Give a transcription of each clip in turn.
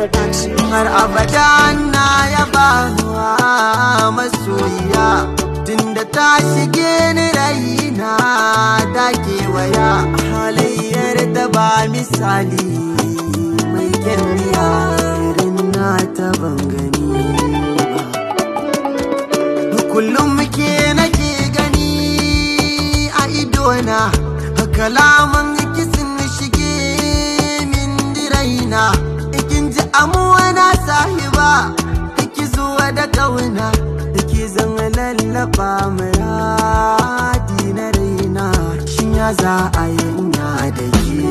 Production. har abada na yaba wa masoyiya tunda ta shige ni raina ta kewaya halayyar da ba misali mai girmiya irin na ta bangani ba kullum ke nake gani a idona kalaman kisin shige min diraina ikin ji amuwa na sahiba iki zuwa da kauna iki zan lallaba muradi na raina shin ya za a yanya da ke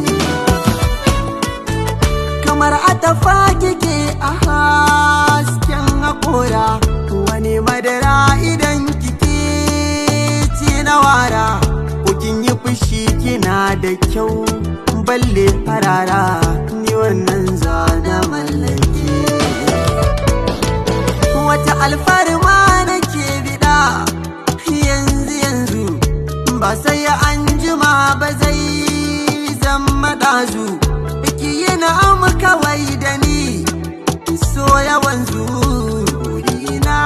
kamar atafa kike a hasken hakora wani madara idan kike ci na wara kin yi fushi kina da kyau balle farara ni wannan zana mallake wata alfarma nake bida yanzu ba sai an jima ba zai zama dazu ki yi na'am kawai da ni so yawan zurina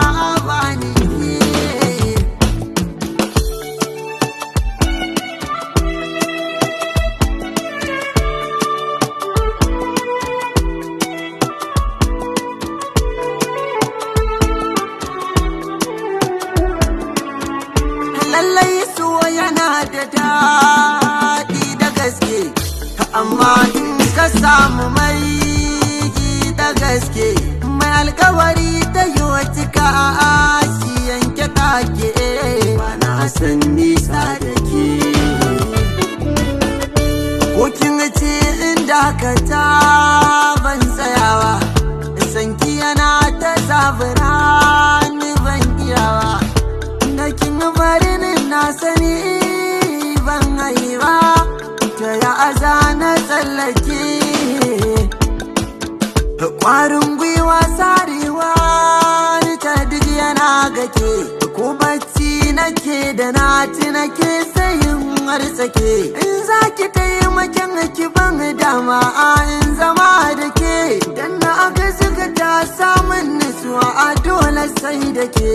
bani lallai so yana da daɗi da gaske amma in ka samu mai da gaske mai alkawari ta yi wata ka shi yanke take ba na san nisa da ke ko kin ce inda ka ta ban tsayawa sanki yana ta zabura ni ban iyawa da kin bari na sani ban haiba ta ya aza na tsallake ƙwarin gwiwa sarewa ni ta duk yana gake ko bacci nake da nati nake sayin harsake in za ki taimakin ki ban dama in zama da ke dan na aga zuga ta samun nutsuwa a dole sai da ke